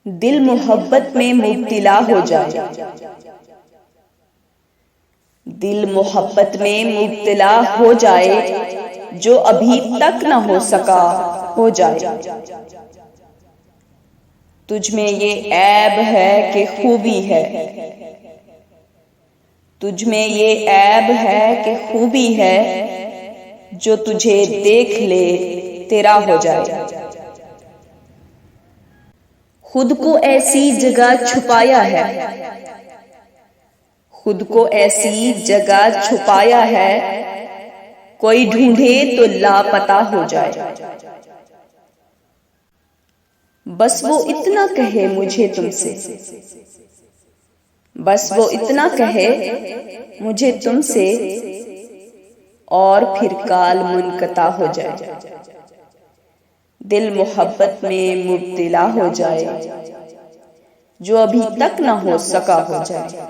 दिल मोहब्बत में मुब्तला हो जाए, दिल मोहब्बत में मुब्तला हो जाए, जो अभी तक न हो सका हो जाए। तुझ में ये ऐब है कि खूबी है, तुझ में ये ऐब है कि खूबी है, जो तुझे देख ले तेरा हो जाए। खुद को ऐसी जगह छुपाया है, खुद को ऐसी जगह छुपाया है, कोई ढूंढे तो लापता हो जाए। बस वो इतना कहे मुझे तुमसे, बस वो इतना कहे मुझे तुमसे, और फिर काल मुनक़ता हो जाए। दिल मोहब्बत में मुब्तला हो जाए, जो अभी तक न हो सका हो जाए।